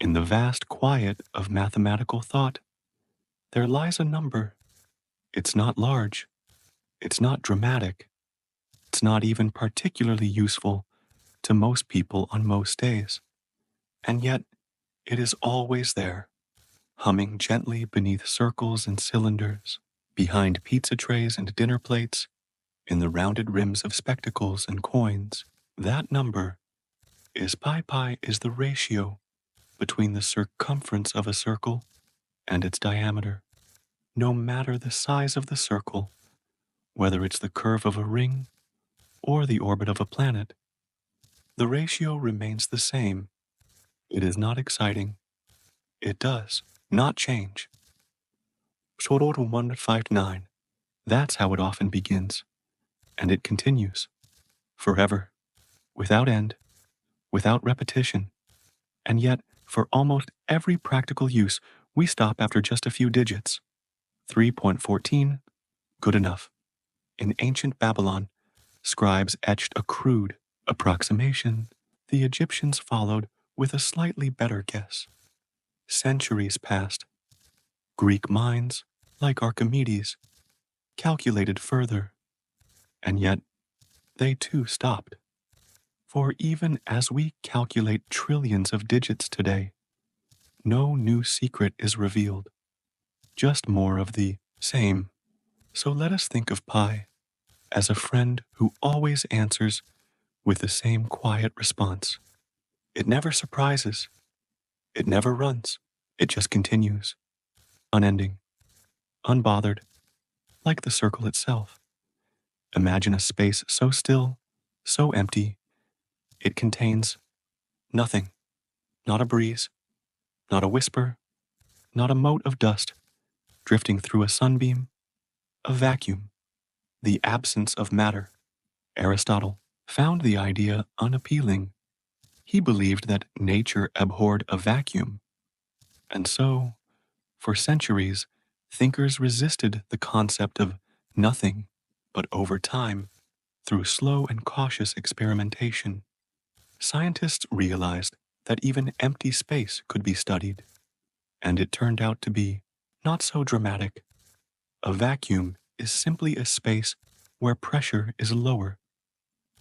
In the vast quiet of mathematical thought, there lies a number. It's not large, it's not dramatic, it's not even particularly useful to most people on most days. And yet, it is always there, humming gently beneath circles and cylinders, behind pizza trays and dinner plates, in the rounded rims of spectacles and coins. That number is pi. Pi is the ratio between the circumference of a circle and its diameter. No matter the size of the circle, whether it's the curve of a ring or the orbit of a planet, the ratio remains the same. It is not exciting. It does not change. Soror 159. That's how it often begins. And it continues. Forever. Without end. Without repetition. And yet, for almost every practical use, we stop after just a few digits. 3.14. Good enough. In ancient Babylon, scribes etched a crude approximation. The Egyptians followed with a slightly better guess. Centuries passed. Greek minds, like Archimedes, calculated further. And yet, they too stopped. For even as we calculate trillions of digits today, no new secret is revealed, just more of the same. So let us think of pi as a friend who always answers with the same quiet response. It never surprises. It never runs. It just continues, unending, unbothered, like the circle itself. Imagine a space so still, so empty, it contains nothing, not a breeze, not a whisper, not a mote of dust drifting through a sunbeam, a vacuum, the absence of matter. Aristotle found the idea unappealing. He believed that nature abhorred a vacuum. And so, for centuries, thinkers resisted the concept of nothing, but over time, through slow and cautious experimentation, scientists realized that even empty space could be studied, and it turned out to be not so dramatic. A vacuum is simply a space where pressure is lower,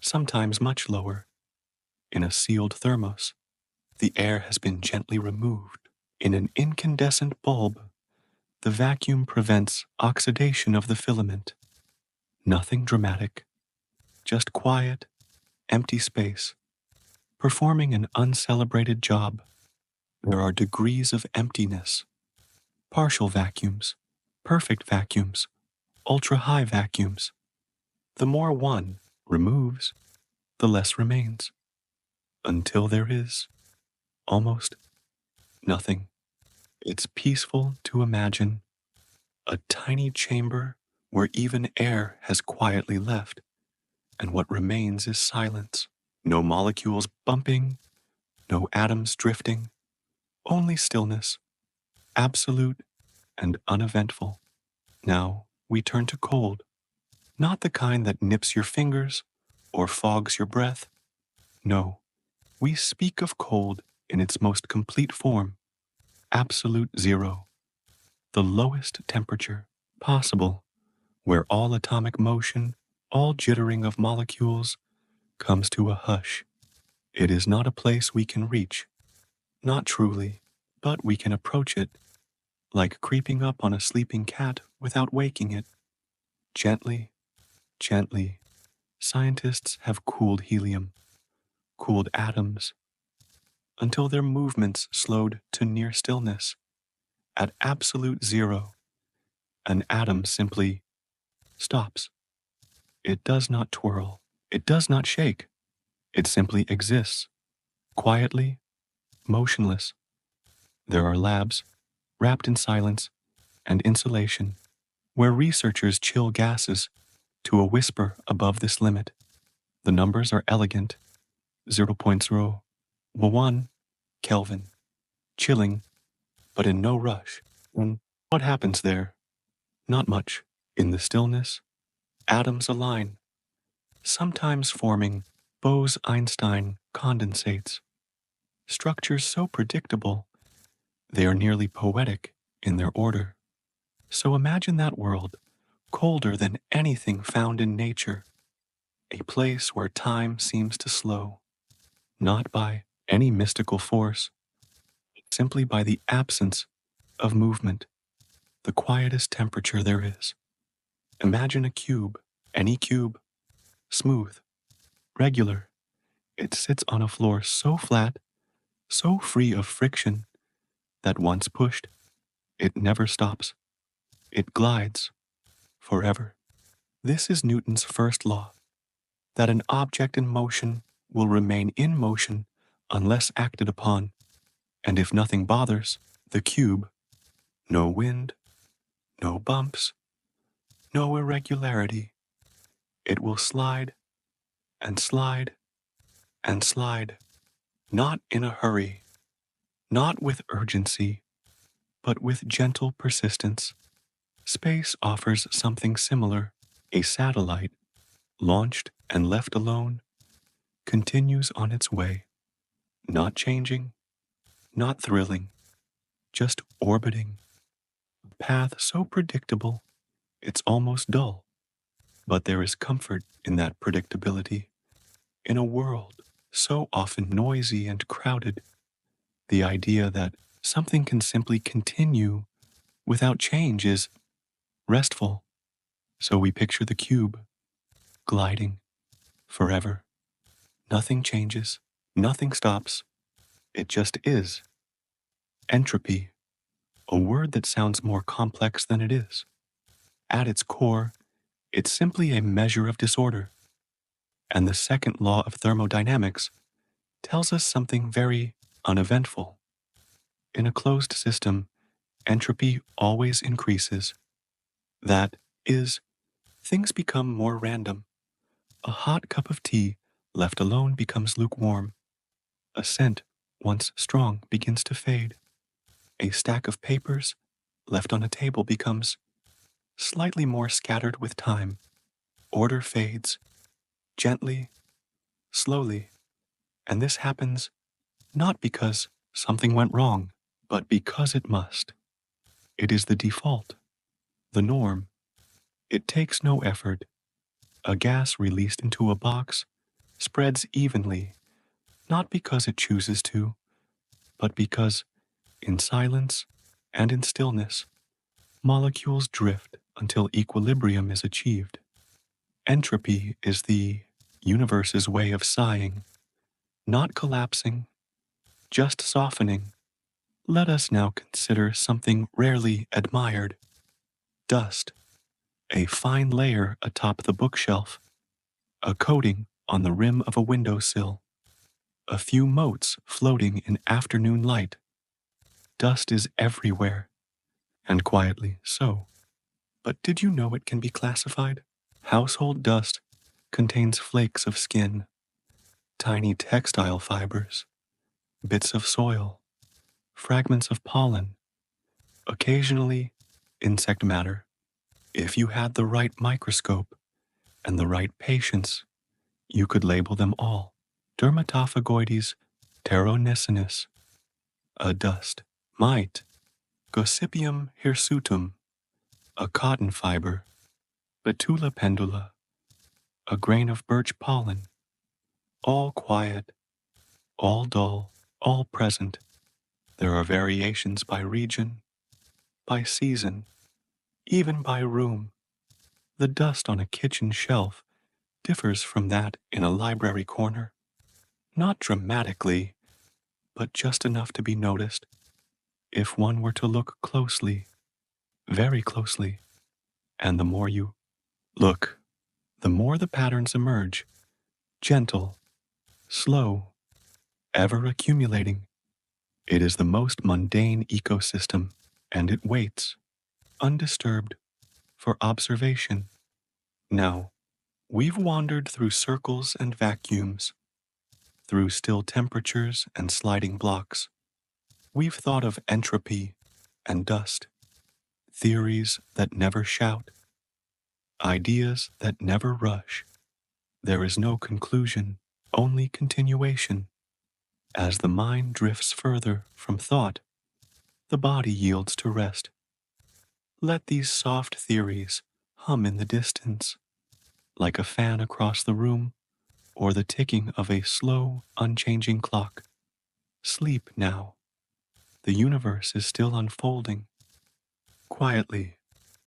sometimes much lower. In a sealed thermos, the air has been gently removed. In an incandescent bulb, the vacuum prevents oxidation of the filament. Nothing dramatic, just quiet, empty space, performing an uncelebrated job. There are degrees of emptiness, partial vacuums, perfect vacuums, ultra-high vacuums. The more one removes, the less remains, until there is almost nothing. It's peaceful to imagine a tiny chamber where even air has quietly left, and what remains is silence. No molecules bumping, no atoms drifting, only stillness, absolute and uneventful. Now we turn to cold, not the kind that nips your fingers or fogs your breath. No, we speak of cold in its most complete form, absolute zero, the lowest temperature possible, where all atomic motion, all jittering of molecules, comes to a hush. It is not a place we can reach, not truly, but we can approach it, like creeping up on a sleeping cat without waking it. Gently, gently, scientists have cooled helium, cooled atoms, until their movements slowed to near stillness. At absolute zero, an atom simply stops. It does not twirl. It does not shake. It simply exists, quietly, motionless. There are labs, wrapped in silence and insulation, where researchers chill gases to a whisper above this limit. The numbers are elegant, 0.001 Kelvin, chilling, but in no rush. And what happens there? Not much. In the stillness, atoms align, sometimes forming Bose-Einstein condensates, structures so predictable They are nearly poetic in their order. So imagine that world, colder than anything found in nature, a place where time seems to slow, not by any mystical force, simply by the absence of movement, the quietest temperature there is. Imagine a cube, any cube, smooth, regular. It sits on a floor so flat, so free of friction, that once pushed, it never stops. It glides forever. This is Newton's first law, that an object in motion will remain in motion unless acted upon, and if nothing bothers the cube, no wind, no bumps, no irregularity, it will slide and slide and slide, not in a hurry, not with urgency, but with gentle persistence. Space offers something similar. A satellite, launched and left alone, continues on its way, not changing, not thrilling, just orbiting. A path so predictable, it's almost dull. But there is comfort in that predictability. In a world so often noisy and crowded, the idea that something can simply continue without change is restful. So we picture the cube gliding forever. Nothing changes, nothing stops. It just is. Entropy, a word that sounds more complex than it is. At its core, it's simply a measure of disorder. And the second law of thermodynamics tells us something very uneventful. In a closed system, entropy always increases. That is, things become more random. A hot cup of tea left alone becomes lukewarm. A scent, once strong, begins to fade. A stack of papers left on a table becomes slightly more scattered with time. Order fades, gently, slowly, and this happens not because something went wrong, but because it must. It is the default, the norm. It takes no effort. A gas released into a box spreads evenly, not because it chooses to, but because, in silence and in stillness, molecules drift until equilibrium is achieved. Entropy is the universe's way of sighing, not collapsing, just softening. Let us now consider something rarely admired: dust, a fine layer atop the bookshelf, a coating on the rim of a windowsill, a few motes floating in afternoon light. Dust is everywhere, and quietly so. But did you know it can be classified? Household dust contains flakes of skin, tiny textile fibers, bits of soil, fragments of pollen, occasionally insect matter. If you had the right microscope and the right patience, you could label them all. Dermatophagoides pteronecinus, a dust. Mite, Gossypium hirsutum, a cotton fiber. Betula pendula, a grain of birch pollen. All quiet, all dull, all present. There are variations by region, by season, even by room. The dust on a kitchen shelf differs from that in a library corner. Not dramatically, but just enough to be noticed if one were to look closely, very closely. And the more you look, the more the patterns emerge, gentle, slow, ever accumulating. It is the most mundane ecosystem, and it waits, undisturbed, for observation. Now, we've wandered through circles and vacuums, through still temperatures and sliding blocks. We've thought of entropy and dust, theories that never shout, ideas that never rush. There is no conclusion, only continuation. As the mind drifts further from thought, the body yields to rest. Let these soft theories hum in the distance, like a fan across the room or the ticking of a slow, unchanging clock. Sleep now. The universe is still unfolding, quietly